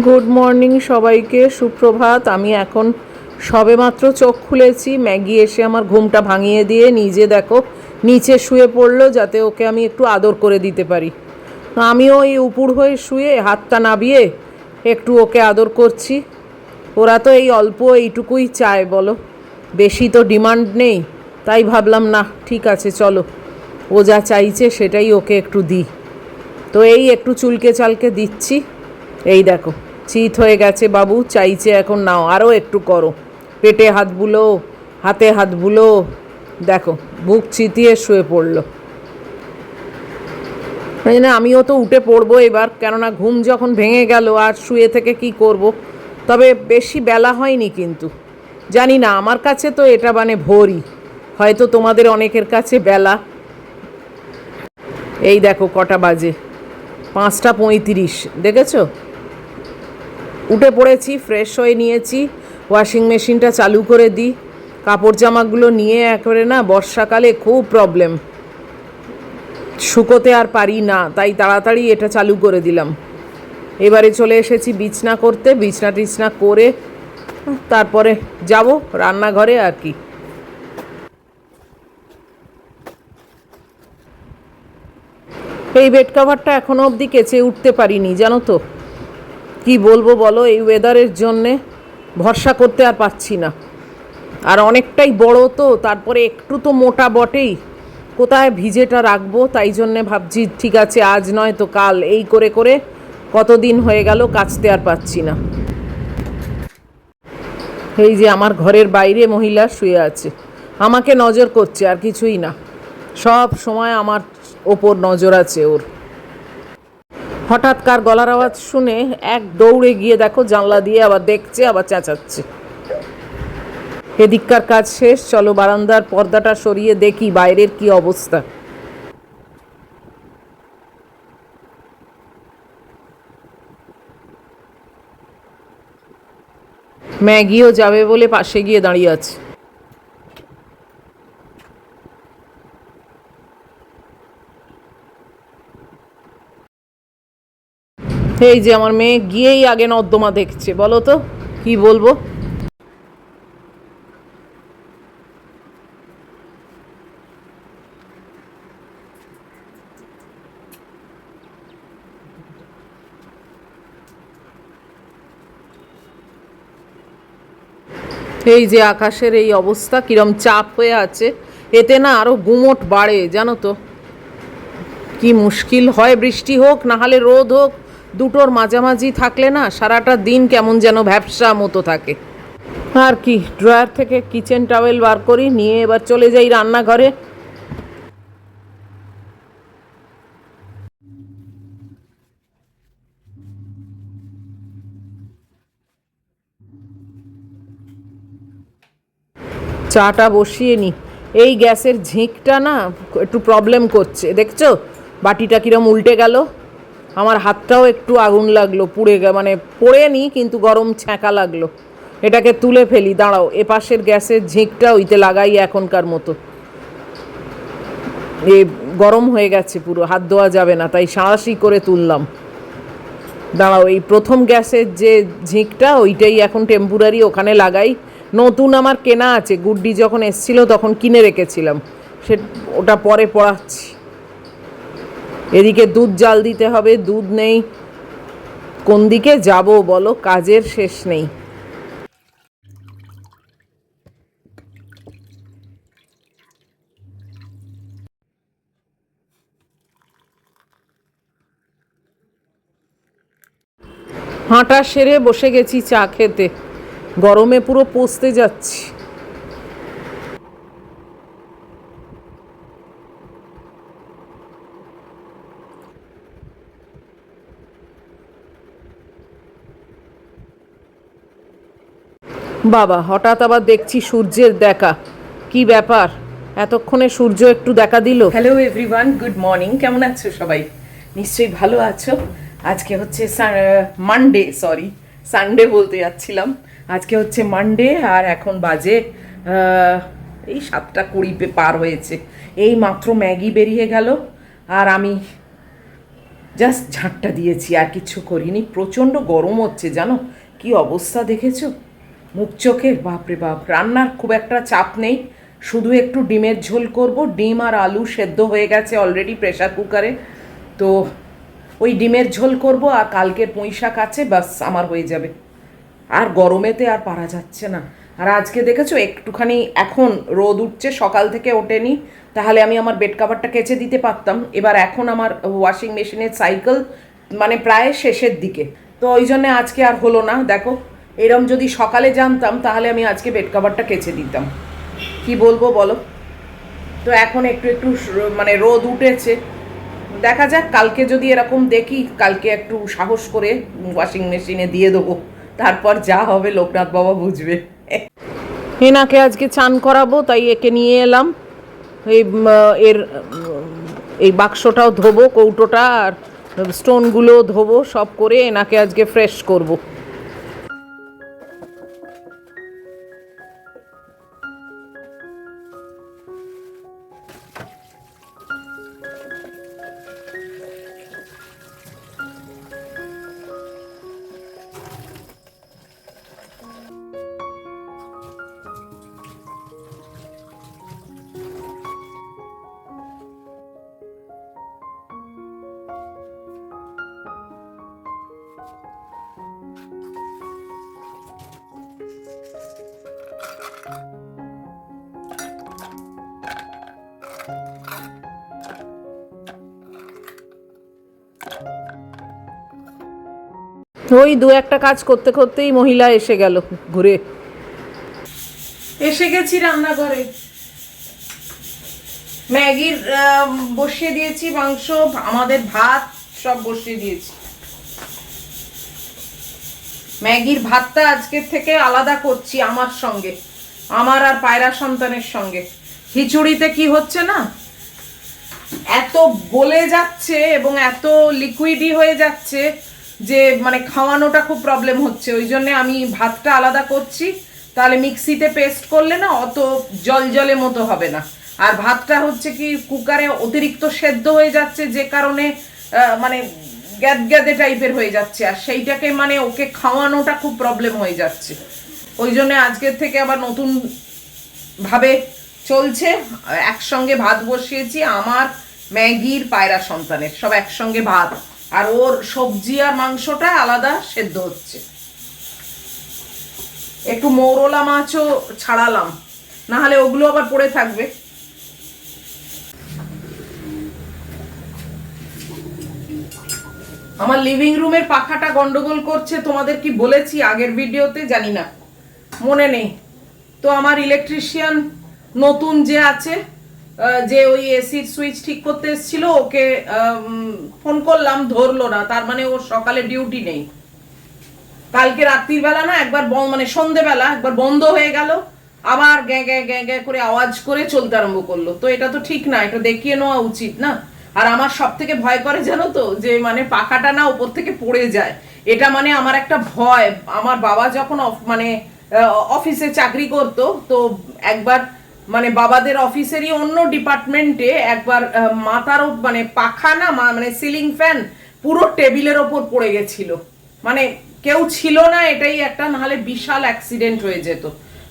Good morning সবাইকে, সুপ্রভাত। আমি এখন সবেমাত্র চোখ খুলেছি। ম্যাগি এসে আমার ঘুমটা ভাঙিয়ে দিয়ে নিজে দেখো নিচে শুয়ে পড়লো, যাতে ওকে আমি একটু আদর করে দিতে পারি। আমিও এই উপুর হয়ে শুয়ে হাতটা নাবিয়ে একটু ওকে আদর করছি। ওরা তো এই অল্প এইটুকুই চায়, বলো, বেশি তো ডিমান্ড নেই। তাই ভাবলাম না, ঠিক আছে, চলো, ও যা চাইছে সেটাই ওকে একটু দিই। তো এই একটু চুলকে চালকে দিচ্ছি। এই দেখো, চিত হয়ে গেছে বাবু, চাইছে এখন নাও আরও একটু করো, পেটে হাত বুলো, হাতে হাত বুলো। দেখো বুক চিতিয়ে শুয়ে পড়লো। না, আমিও তো উঠে পড়বো এবার, কেননা ঘুম যখন ভেঙে গেল আর শুয়ে থেকে কি করব। তবে বেশি বেলা হয়নি কিন্তু, জানি না, আমার কাছে তো এটা মানে ভোরই, হয়তো তোমাদের অনেকের কাছে বেলা। এই দেখো কটা বাজে, 5:35, দেখেছো? উঠে পড়েছি, ফ্রেশ হয়ে নিয়েছি, ওয়াশিং মেশিনটা চালু করে দিই। কাপড় জামাগুলো নিয়ে একেবারে না বর্ষাকালে খুব প্রবলেম, শুকোতে আর পারি না, তাই তাড়াতাড়ি এটা চালু করে দিলাম। এবারে চলে এসেছি বিছনা করতে, বিছনা টিছনা করে তারপরে যাব রান্নাঘরে আর কি। এই বেড কাভারটা এখনও অবধি কেচে উঠতে পারিনি, জানো তো। কি বলবো বলো, এই ওয়েদারের জন্যে ভরসা করতে আর পারছি না। আর অনেকটাই বড় তো, তারপরে একটু তো মোটা বটেই, কোথায় ভিজেটা রাখবো, তাই জন্যে ভাবছি ঠিক আছে আজ নয় তো কাল, এই করে করে কতদিন হয়ে গেল কাচতে আর পাচ্ছি না। এই যে আমার ঘরের বাইরে মহিলা শুয়ে আছে, আমাকে নজর করছে, আর কিছুই না। সব সময় আমার ওপর নজর আছে ওর। হঠাৎ কার গলার আওয়াজ শুনে এক দৌড়ে গিয়ে দেখো জানলা দিয়ে আবার দেখছে, আবার চেঁচাচ্ছে। এদিককার কাজ শেষ, চলো বারান্দার পর্দাটা সরিয়ে দেখি বাইরের কি অবস্থা। ম্যাগিও যাবে বলে পাশে গিয়ে দাঁড়িয়ে আছে। এই যে আমার মেয়ে গিয়েই আগে নর্দমা দেখছে, বলো তো কি বলবো। এই যে আকাশের এই অবস্থা, কিরম চাপ হয়ে আছে, এতে না আরো গুমোট বাড়ে, জানো তো। কি মুশকিল হয়, বৃষ্টি হোক না হলে রোদ হোক, দুটোর মাঝামাঝি থাকলে না সারাটা দিন কেমন যেন ভ্যাপসা মতো থাকে। আর কি, ড্রয়ার থেকে কিচেন টাওয়েল বার করি, নিয়ে এবার চলে যাই রান্নাঘরে। চাটা বসিয়ে নি। এই গ্যাসের ঝিঁকটা না একটু প্রবলেম করছে, দেখছো বাটিটা কিরম উল্টে গেল। আমার হাতটাও একটু আগুন লাগলো, পুড়ে মানে পোড়েনি কিন্তু গরম ছ্যাঁকা লাগলো। এটাকে তুলে ফেলি, দাঁড়াও, এপাশের গ্যাসের ঝিঁকটা ওইতে লাগাই এখনকার মতো। এ গরম হয়ে গেছে পুরো, হাত ধোয়া যাবে না, তাই সাঁড়াশি করে তুললাম। দাঁড়াও, এই প্রথম গ্যাসের যে ঝিঁকটা ওইটাই এখন টেম্পোরারি ওখানে লাগাই। নতুন আমার কেনা আছে, গুড্ডি যখন এসছিল তখন কিনে রেখেছিলাম, সে ওটা পরে পড়াচ্ছি। এদিকে দুধ জাল দিতে হবে, দুধ নেই, কোন দিকে যাব বলো, কাজের শেষ নেই। হাঁটা সেরে বসে গেছি চা খেতে, গরমে পুরো পচতে যাচ্ছি। বাবা, হঠাৎ আবার দেখছি সূর্যের দেখা, কি ব্যাপার, এতক্ষণে সূর্য একটু দেখা দিল। হ্যালো এভরিওয়ান, গুড মর্নিং, কেমন আছো সবাই? নিশ্চয়ই ভালো আছো। আজকে হচ্ছে মানডে, সরি সানডে বলতে যাচ্ছিলাম। আজকে হচ্ছে মানডে, আর এখন বাজে এই 7:20 পার হয়েছে। এই মাত্র ম্যাগি বেরিয়ে গেল, আর আমি জাস্ট ঝাঁটটা দিয়েছি, আর কিছু করিনি। প্রচণ্ড গরম হচ্ছে জানো, কি অবস্থা দেখেছো মুখ চোখের, বাপরে বাপ। রান্নার খুব একটা চাপ নেই, শুধু একটু ডিমের ঝোল করব। ডিম আর আলু সেদ্ধ হয়ে গেছে অলরেডি প্রেশার কুকারে, তো ওই ডিমের ঝোল করব। আর কালকের পুঁই শাক আছে, বাস আমার হয়ে যাবে। আর গরমেতে আর পারা যাচ্ছে না। আর আজকে দেখেছো একটুখানি এখন রোদ উঠছে, সকাল থেকে ওঠেনি, তাহলে আমি আমার বেড কাভারটা কেচে দিতে পারতাম। এবার এখন আমার ওয়াশিং মেশিনের সাইকেল মানে প্রায় শেষের দিকে, তো ওই জন্যে আজকে আর হলো না। দেখো এরম যদি সকালে জানতাম তাহলে আমি আজকে বেড কাভারটা কেচে দিতাম। কি বলবো বলো। তো এখন একটু একটু মানে রোদ উঠেছে, দেখা যাক কালকে যদি এরকম দেখি, কালকে একটু সাহস করে ওয়াশিং মেশিনে দিয়ে দেবো, তারপর যা হবে লোকনাথ বাবা বুঝবে। হেনাকে আজকে চান করাবো, তাই একে নিয়ে এলাম। এই এর এই বাক্সটাও ধোবো, কৌটোটা আর স্টোনগুলো ধোবো, সব করে এনাকে আজকে ফ্রেশ করব। ওই দু একটা কাজ করতে করতেই মহিলা এসে গেল ঘুরে। এসে গেছি রান্নাঘরে, ম্যাগির বসিয়ে দিয়েছি মাংস, আমাদের ভাত সব বসিয়ে দিয়েছি। ম্যাগির ভাতটা আজকের থেকে আলাদা করছি আমার সঙ্গে, আমার আর পায়রা সন্তানের সঙ্গে। খিচুড়িতে কি হচ্ছে না, এত গলে যাচ্ছে এবং এত লিকুইডই হয়ে যাচ্ছে যে মানে খাওয়ানোটা খুব প্রবলেম হচ্ছে। ওই জন্য আমি ভাতটা আলাদা করছি, তাহলে মিক্সিতে পেস্ট করলে না অত জল জলে মতো হবে না। আর ভাতটা হচ্ছে কি কুকারে অতিরিক্ত সেদ্ধ হয়ে যাচ্ছে, যে কারণে মানে গ্যাদগ্যাদে টাইপের হয়ে যাচ্ছে, আর সেইটাকে মানে ওকে খাওয়ানোটা খুব প্রবলেম হয়ে যাচ্ছে। ওই জন্য আজকের থেকে আবার নতুন ভাবে চলছে, একসঙ্গে ভাত বসিয়েছি। আমার, ম্যাগির, পায়রা সন্তানের সব একসঙ্গে ভাত, আর ওর সবজি আর মাংসটা আলাদা সেদ্ধ হচ্ছে। একটু মৌরলা মাছও ছাড়ালাম, না হলে ওগুলো আবার পড়ে থাকবে। আমার লিভিং রুমের পাখাটা গন্ডগোল করছে, তোমাদের কি বলেছি আগের ভিডিওতে জানি না, মনে নেই। তো আমার ইলেকট্রিশিয়ান নতুন যে আছে, যে ওই এসির সুইচ ঠিক করতে এসেছিল, ওকে ফোন করলাম, ধরলো না। তার মানে ওর সকালে ডিউটি নেই। কালকে রাত্রির বেলা না একবার মানে সন্ধেবেলা একবার বন্ধ হয়ে গেল, আবার গ্যাঁ গ্যাঁ গ্যাঁ গ্যাঁ করে আওয়াজ করে চলতে আরম্ভ করলো। তো এটা তো ঠিক না, এটা দেখিয়ে নেওয়া উচিত না। আর আমার সব থেকে ভয় করে জানো তো, যে মানে পাখাটা না উপর থেকে পড়ে যায়, এটা মানে আমার একটা ভয়। আমার বাবা যখন মানে অফিসে চাকরি করতো, তো একবার মানে বাবাদের অফিসেরই অন্য ডিপার্টমেন্টে একবার মাথার মানে পাখা না মানে সিলিং ফ্যান পুরো টেবিলের ওপর পড়ে গেছিল। মানে কেউ ছিল না, এটাই একটা, নাহলে বিশাল অ্যাক্সিডেন্ট হয়ে যেত।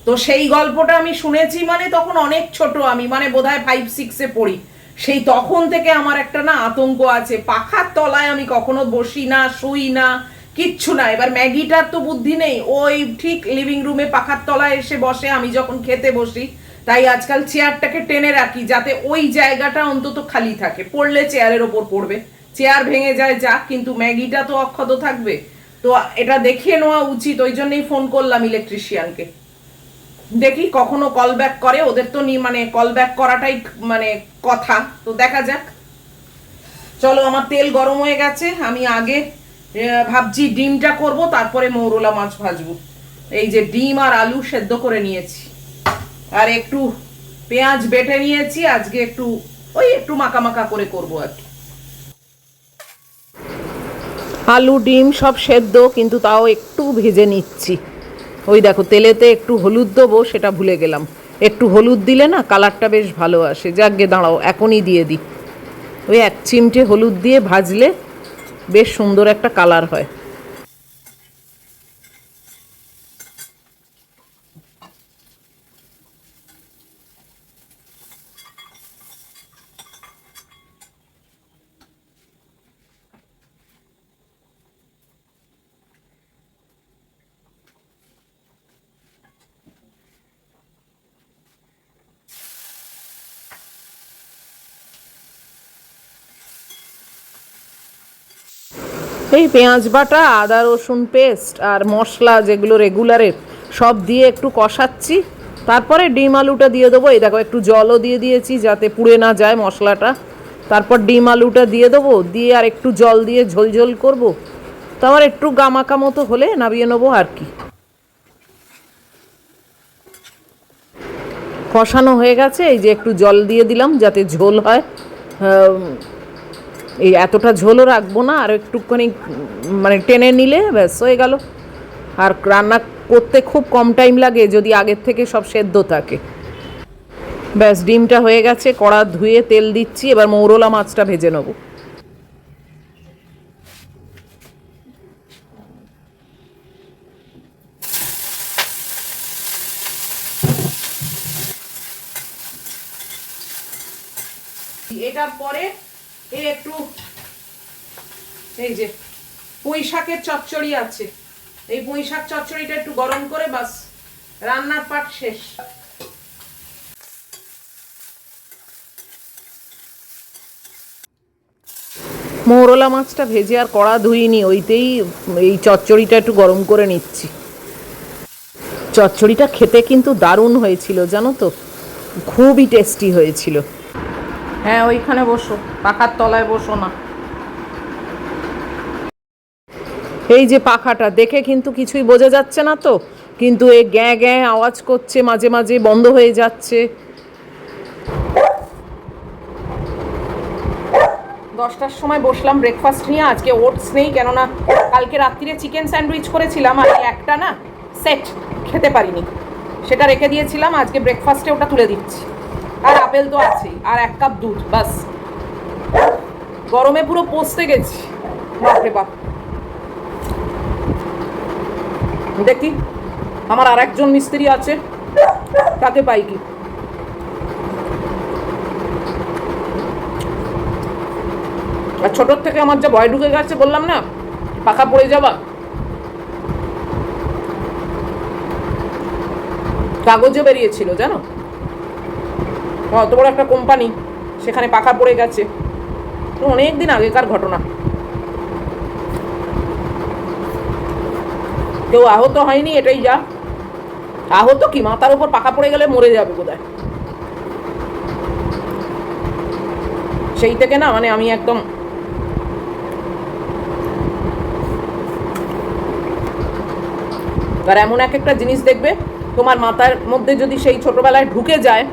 তো সেই গল্পটা আমি শুনেছি, মানে তখন অনেক ছোট আমি, মানে বোধহয় 5-6-এ পড়ি। সেই তখন থেকে আমার একটা না আতঙ্ক আছে, পাখার তলায় আমি কখনো বসি না, শুই না, কিচ্ছু না। এবার ম্যাগিটার তো বুদ্ধি নেই, ওই ঠিক লিভিং রুমে পাখার তলায় এসে বসে আমি যখন খেতে বসি। তাই আজকাল চেয়ারটাকে টেনে রাখি, যাতে ওই জায়গাটা অন্তত খালি থাকে। পড়লে চেয়ারের ওপর পড়বে, চেয়ার ভেঙে যায় যা, কিন্তু ম্যাগিটা তো অক্ষত থাকবে। তো এটা দেখিয়ে নেওয়া উচিত, ওই জন্যই ফোন করলাম ইলেকট্রিশিয়ানকে। দেখি কখনো কল ব্যাক করে, ওদের তো মানে কল ব্যাক করাটাই মানে কথা। তো দেখা যাক। চলো, আমার তেল গরম হয়ে গেছে, আমি আগে ভাবছি ডিমটা করব, তারপরে মৌরলা মাছ ভাজবো। এই যে ডিম আর আলু সেদ্ধ করে নিয়েছি, আর একটু পেঁয়াজ বেটে নিয়েছি। আজকে একটু ওই একটু মাখা মাখা করে করবো আর কি। আলু ডিম সব সেদ্ধ, কিন্তু তাও একটু ভেজে নিচ্ছি। ওই দেখো তেলেতে একটু হলুদ দেবো, সেটা ভুলে গেলাম। একটু হলুদ দিলে না কালারটা বেশ ভালো আসে। যাক গে, দাঁড়াও এখনই দিয়ে দিই। ওই 1 চিমটে হলুদ দিয়ে ভাজলে বেশ সুন্দর একটা কালার হয়। এই পেঁয়াজ বাটা, আদা রসুন পেস্ট আর মশলা যেগুলো রেগুলারের সব দিয়ে একটু কষাচ্ছি, তারপরে ডিম আলুটা দিয়ে দেবো। এই দেখো একটু জলও দিয়ে দিয়েছি যাতে পুড়ে না যায় মশলাটা। তারপর ডিম আলুটা দিয়ে দেবো, দিয়ে আর একটু জল দিয়ে ঝোলঝোল করবো, তারপর একটু গামাকা মতো হলে নামিয়ে নেবো আর কি। কষানো হয়ে গেছে, এই যে একটু জল দিয়ে দিলাম যাতে ঝোল হয়। এই এতটা ঝোলও রাখবো না, আর একটুখানি মানে টেনে নিলে ব্যাস হয়ে গেল। আর রান্না করতে খুব কম টাইম লাগে যদি আগের থেকে সব সেদ্ধ থাকে। ব্যাস ডিমটা হয়ে গেছে, কড়া ধুয়ে তেল দিচ্ছি, এবার মৌরলা মাছটা ভেজে নেব। এটার পরে একটু এই যে পুঁই শাকের চচ্চড়ি আছে, এই পুঁই শাক চচ্চড়িটা একটু গরম করে বাস রান্নার পাট শেষ। মৌরলা মাছটা ভেজে আর কড়া ধুইনি, ওইতেই এই চচ্চড়িটা একটু গরম করে নিচ্ছি। চচ্চড়িটা খেতে কিন্তু দারুণ হয়েছিল জানো তো, খুবই টেস্টি হয়েছিল। হ্যাঁ ওইখানে বসো, পাখার তলায় বসো না। এই যে পাখাটা দেখে কিন্তু কিছুই বোঝা যাচ্ছে না তো, কিন্তু এ গ্যাঁ গ্যাঁ আওয়াজ করছে, মাঝে মাঝে বন্ধ হয়ে যাচ্ছে। 10টার সময় বসলাম ব্রেকফাস্ট নিয়ে, আজকে ওটস নেই, কেননা কালকে রাত্রিরে চিকেন স্যান্ডউইচ করেছিলাম আর একটা না সেট খেতে পারিনি, সেটা রেখে দিয়েছিলাম, আজকে ব্রেকফাস্টে ওটা তুলে দিচ্ছি। আর আপেল তো আছেই, আর 1 কাপ দুধ, বাস। গরমে পুরো পচতে গেছি, বাপরে বাপ। দেখি আমার আর একজন মিস্ত্রি আছে, তাকে পাই কি। আর ছোটোর থেকে আমার যা ভয় ঢুকে গেছে বললাম না, পাখা পড়ে যাবা। কাগজে বেরিয়েছিল জানো, অত বড় একটা কোম্পানি, সেখানে পাখা পড়ে গেছে, তো অনেক দিন আগেকার ঘটনা। কেউ আহত হয়নি, এটাই যা। আহত কি, মাথার উপর পাখা পড়ে গেলে মরে যাবে বোধহয়। সেই থেকে না মানে আমি একদম আর এমন একটা জিনিস দেখবে তোমার মাথার মধ্যে যদি সেই ছোটবেলায় ঢুকে যায়,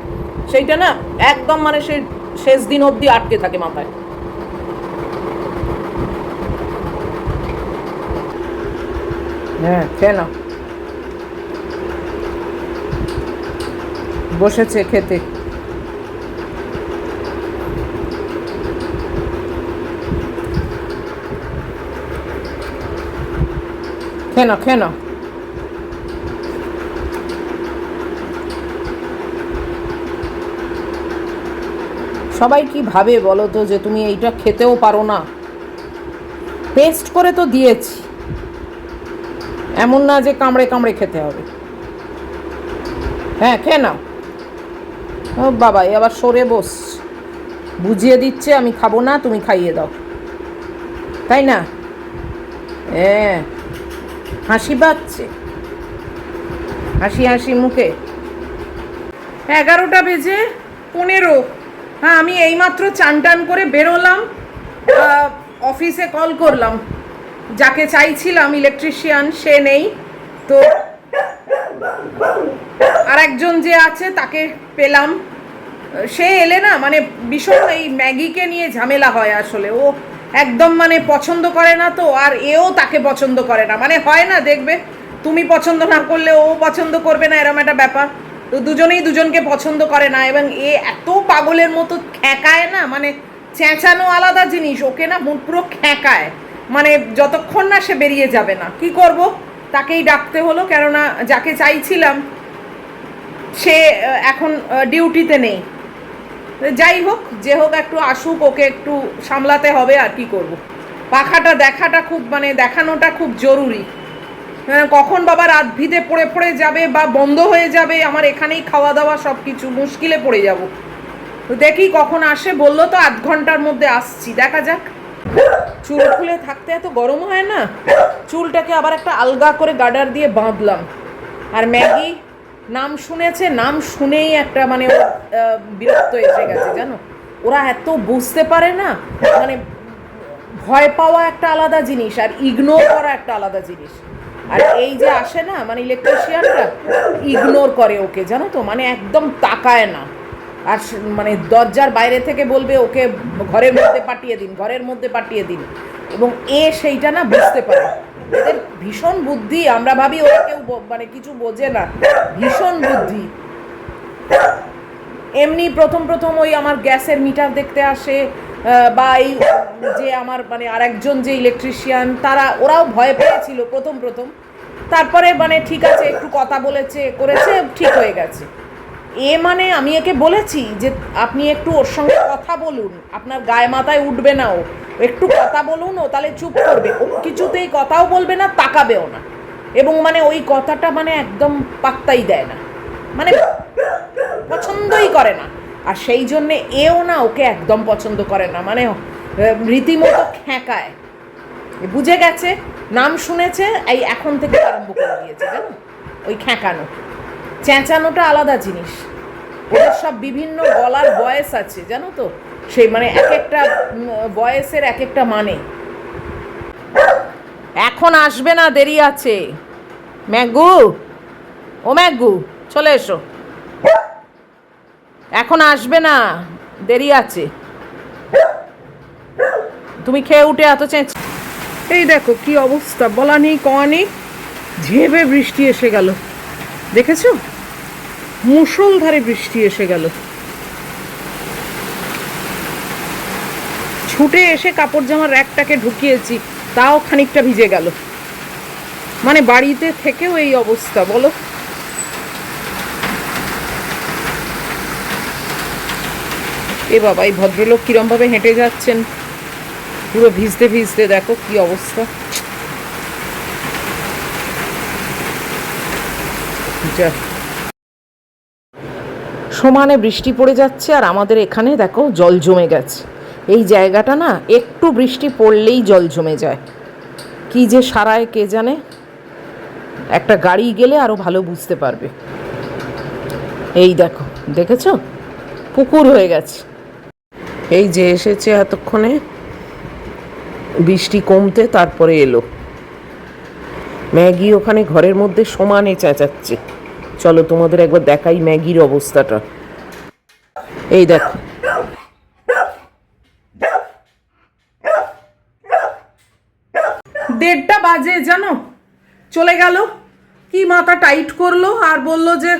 সেইটা না একদম মানে সেই শেষ দিন অবধি আটকে থাকে মাথায়। হ্যাঁ খেয়ে নাও। বসেছে খেতে। খেয়ে নাও খেয়ে নাও। সবাই কি ভাবে বলো তো, যে তুমি এইটা খেতেও পারো না। পেস্ট করে তো দিয়েছি, এমন না যে কামড়ে কামড়ে খেতে হবে। হ্যাঁ খেয়ে নাও। ও বাবা, আবার সরে বস, বুঝিয়ে দিচ্ছে আমি খাবো না, তুমি খাইয়ে দাও, তাই না? হ্যাঁ, হাসি পাচ্ছে, হাসি হাসি মুখে। 11টা বেজে 15। হ্যাঁ আমি এইমাত্র চান টান করে বেরোলাম, অফিসে কল করলাম, যাকে চাইছিলাম ইলেকট্রিশিয়ান সে নেই, তো আর একজন যে আছে তাকে পেলাম। সে এলে না মানে ভীষণ এই ম্যাগিকে নিয়ে ঝামেলা হয় আসলে, ও একদম মানে পছন্দ করে না তো, আর এও তাকে পছন্দ করে না, মানে হয় না দেখবে তুমি পছন্দ না করলে ও পছন্দ করবে না, এরকম একটা ব্যাপার। তো দুজনেই দুজনকে পছন্দ করে না, এবং এ এত পাগলের মতো খ্যাঁকায় না, মানে চেঁচানো আলাদা জিনিস, ওকে না পুরো খ্যাঁকায়, মানে যতক্ষণ না সে বেরিয়ে যাবে না, কি করব, তাকেই ডাকতে হলো, কেননা যাকে চাইছিলাম সে এখন ডিউটিতে নেই। যাই হোক, যে হোক একটু আসুক, ওকে একটু সামলাতে হবে, আর কি করব। পাখাটা দেখাটা খুব মানে দেখানোটা খুব জরুরি। কখন বাবা রাত ভিতে পড়ে পড়ে যাবে বা বন্ধ হয়ে যাবে, আমার এখানেই খাওয়া দাওয়া সব কিছু মুশকিলে পড়ে যাব। তো দেখি কখন আসে, বললো তো 8 ঘন্টার মধ্যে আসছি, দেখা যাক। চুল খুলে থাকতে এত গরম হয় না, চুলটাকে আবার একটা আলগা করে গার্ডার দিয়ে বাঁধলাম। আর ম্যাগি নাম শুনেছে, নাম শুনেই একটা মানে বিরক্ত এসে গেছে জানো। ওরা এত বুঝতে পারে না, মানে ভয় পাওয়া একটা আলাদা জিনিস আর ইগনোর করা একটা আলাদা জিনিস। আর এই যে আসে না মানে ইলেকট্রিশিয়ানটা, ইগনোর করে ওকে, জানো তো, মানে একদম তাকায় না। আর মানে দরজার বাইরে থেকে বলবে ওকে ঘরের মধ্যে পাঠিয়ে দিন, ঘরের মধ্যে পাঠিয়ে দিন, এবং সেইটা না বুঝতে পারে। এদের ভীষণ বুদ্ধি, আমরা ভাবি ওরা কেউ মানে কিছু বোঝে না, ভীষণ বুদ্ধি। এমনি প্রথম প্রথম ওই আমার গ্যাসের মিটার দেখতে আসে, বা এই যে আমার মানে আরেকজন যে ইলেকট্রিশিয়ান, ওরাও ভয় পেয়েছিল প্রথম প্রথম। তারপরে মানে ঠিক আছে, একটু কথা বলেছে করেছে, ঠিক হয়ে গেছে। মানে আমি একে বলেছি যে আপনি একটু ওর সঙ্গে কথা বলুন, আপনার গায়ে মাথায় উঠবে না, ও একটু কথা বলুন, ও তাহলে চুপ করবে। ও কিছুতেই কথাও বলবে না, তাকাবেও না, এবং মানে ওই কথাটা মানে একদম পাত্তাই দেয় না, মানে পছন্দই করে না। আর সেই জন্যে না ওকে একদম পছন্দ করে না, মানে রীতিমতো খ্যাঁকায়। বুঝে গেছে, নাম শুনেছে, এই এখন থেকে আরম্ভ করে দিয়েছে জানো, ওই খ্যাঁকানো। চেঁচানোটা আলাদা জিনিস, ওদের সব বিভিন্ন গলার ভয়েস আছে জানো তো, সেই মানে এক একটা ভয়েসের এক একটা মানে। এখন আসবে না, দেরি আছে। ম্যাগু, ও ম্যাগু, চলে এসো, এখন আসবে না, দেরি আছে। তুমি খেয়ে উঠে এত চেঁচ। এই দেখো কি অবস্থা, বলা নেই কওয়া নেই, ঝেঁপে বৃষ্টি এসে গেল, দেখেছো, মুষলধারে বৃষ্টি এসে গেল। ছুটে এসে কাপড় জামার র্যাকটাকে ঢুকিয়েছি, তাও খানিকটা ভিজে গেল। মানে বাড়িতে থেকেও এই অবস্থা, বলো। এ বাবা, এই ভদ্রলোক কিরমভাবে হেঁটে যাচ্ছেন, পুরো ভিজতে ভিজতে, দেখো কি অবস্থা। যা, সমানে বৃষ্টি পড়ে যাচ্ছে, আর আমাদের এখানে দেখো জল জমে গেছে। এই জায়গাটা না একটু বৃষ্টি পড়লেই জল জমে যায়, কি যে সারায় কে জানে। একটা গাড়ি গেলে আরো ভালো বুঝতে পারবে। এই দেখো, দেখেছো, পুকুর হয়ে গেছে। এই যে এসেছে এতক্ষণে বৃষ্টি কমতে, তারপরে এলো। ম্যাগি ওখানে ঘরের মধ্যে সমানে চেঁচাচ্ছে। চলো তোমাদের একবার দেখাই ম্যাগির অবস্থাটা। এই দেখো, 1:30 বাজে জানো, চলে গেল। কি মাথা টাইট করলো, আর বলল যে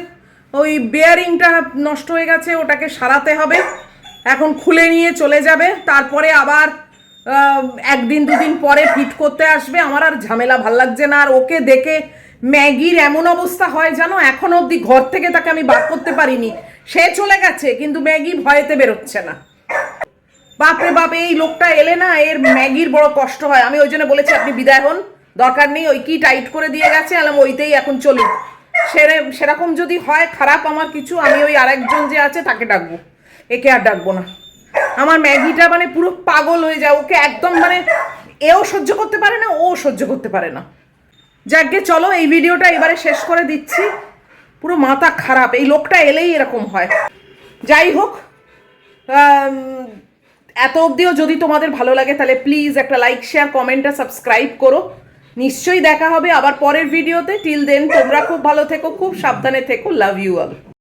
ওই বেয়ারিংটা নষ্ট হয়ে গেছে, ওটাকে সারাতে হবে, এখন খুলে নিয়ে চলে যাবে, তারপরে আবার 1 দিন 2 দিন পরে ফিট করতে আসবে। আমার আর ঝামেলা ভাল লাগছে না। আর ওকে দেখে ম্যাগির এমন অবস্থা হয় জানো, এখন অবধি ঘর থেকে তাকে আমি বার করতে পারিনি। সে চলে গেছে কিন্তু ম্যাগি ভয়েতে বেরোচ্ছে না। বাপরে বাপ, এই লোকটা এলে না এর ম্যাগির বড় কষ্ট হয়। আমি ওই জন্য বলেছি আপনি বিদায় হন, দরকার নেই। ওই কি টাইট করে দিয়ে গেছে, আলাম ওইতেই এখন চলুক। সেরকম যদি হয় খারাপ আমার কিছু, আমি ওই আরেকজন যে আছে তাকে ডাকবো, একে আর ডাকবো না। আমার ম্যাগিটা মানে পুরো পাগল হয়ে যায়, ওকে একদম মানে এও সহ্য করতে পারে না, ও সহ্য করতে পারে না। যাকে চলো, এই ভিডিওটা এবারে শেষ করে দিচ্ছি। পুরো মাথা খারাপ, এই লোকটা এলেই এরকম হয়। যাই হোক, এত অবধিও যদি তোমাদের ভালো লাগে তাহলে প্লিজ একটা লাইক, শেয়ার, কমেন্ট আর সাবস্ক্রাইব করো। নিশ্চয়ই দেখা হবে আবার পরের ভিডিওতে। টিল দেন তোমরা খুব ভালো থেকো, খুব সাবধানে থেকো। Love you all.